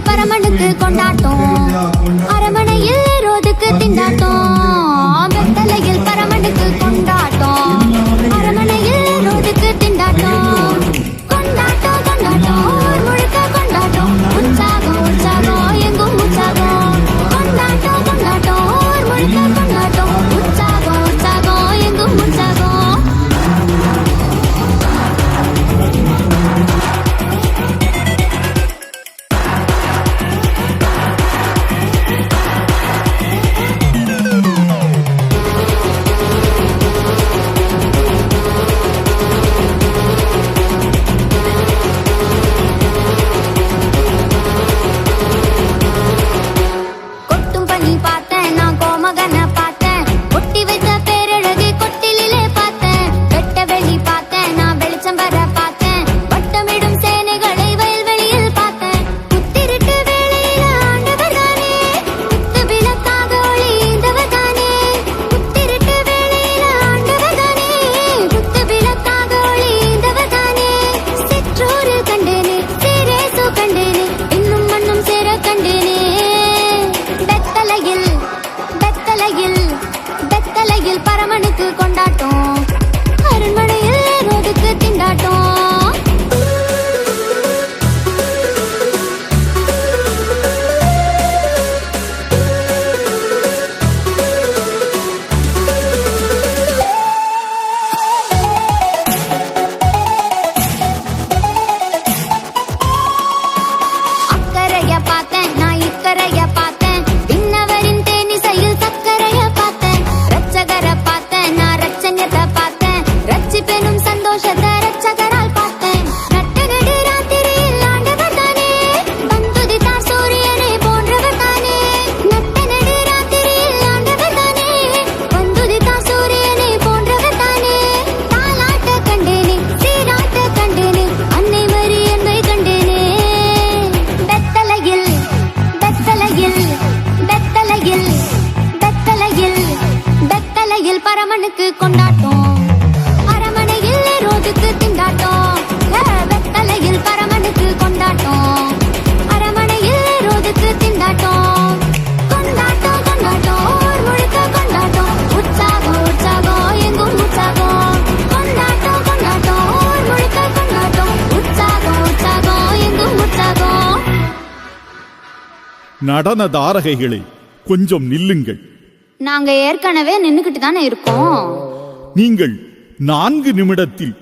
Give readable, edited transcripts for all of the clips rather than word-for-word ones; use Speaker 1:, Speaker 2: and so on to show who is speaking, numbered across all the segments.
Speaker 1: பரமனுக்கு கொண்டாட்டம், அரமனையில் ரோதுக்கு திண்டாட்டம். வெத்தலையில் பரமனுக்கு கொண்டாட்டம், அரமனையில் ரோதுக்கு திண்டாட்டம். கொண்டாட்டம் கொண்டாட்டம் முழுக்க கொண்டாட்டம், உற்சாகம் உற்சாகம் எங்கும் உற்சாகம். கொண்டாட்டம் கொண்டாட்டம் முழுக்க கொண்டாட்டம், உற்சாகம் உற்சாகம் எங்கும் உற்சாகம். பரமனுக்கு கொண்டாட்டம், அரண்மனையில் ரோதுக்கு திண்டாட்டம். அக்கறைய பார்த்தேன் நான் இக்கரைய பார்த்தேன், விண்ணவரின் தேனிசையில் சக்கரைய பார்த்தேன். ரட்சகரை பார்த்தேன் நான் ரட்சண்யத்தை பார்த்தேன், ரட்சிப்பெனும் சந்தோஷத்தை ரட்சகரால் பார்த்தேன். நட்டு நடு ராத்திரியில் ஆண்டவர் தானே, வந்துதித்தார் சூரியனை போன்றவர் தானே. நட்டு நடு ராத்திரியில் ஆண்டவர் தானே, வந்துதித்தார் சூரியனை போன்றவர் தானே. தாலாட்ட கண்டேனே சீராட்ட கண்டேனே, அன்னை மரியன்னை கண்டேனே. வெத்தலையில் வெத்தலையில் வெத்தலையில் வெத்தலையில் வெத்தலையில் பரமனுக்கு கொண்டாட்டம், அரமனையில் ரோதுக்கு திண்டாட்டம். வெத்தலையில் பரமனுக்கு கொண்டாட்டம், அரமனையில் ரோதுக்கு திண்டாட்டம். கொண்டாட்டம் கொண்டாட்டம் முழுக்க கொண்டாட்டம், உற்சாகம் உற்சாகம் எங்கும் உற்சாகம். கொண்டாட்டம் கொண்டாட்டம் முழுக்க கொண்டாட்டம், உற்சாகம் உற்சாகம் எங்கும் உற்சாகம்.
Speaker 2: நடன தாரகைகளே, கொஞ்சம் நில்லுங்கள்.
Speaker 1: நாங்க ஏற்கனவே நின்னுக்கிட்டு தானே இருக்கோம்.
Speaker 2: நீங்கள் 4 நிமிடத்தில்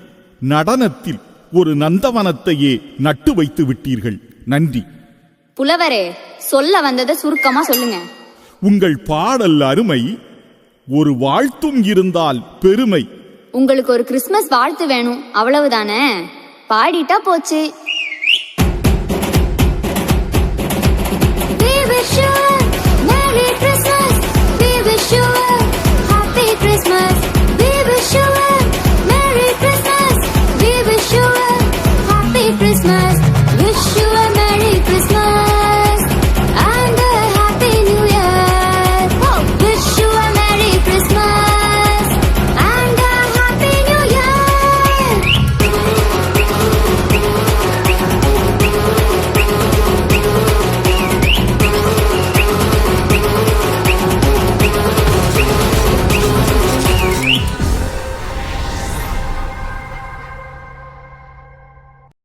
Speaker 2: நடனத்தில் ஒரு நந்தவனத்தையே நட்டு வைத்து விட்டீர்கள். நன்றி.
Speaker 1: புலவரே, சொல்ல வந்ததை சுருக்கமா சொல்லுங்க.
Speaker 2: உங்கள் பாடல் அருமை, ஒரு வாழ்த்தும் இருந்தால் பெருமை.
Speaker 1: உங்களுக்கு ஒரு கிறிஸ்மஸ் வாழ்த்து வேணும், அவ்வளவுதானே? பாடிட்டா போச்சு.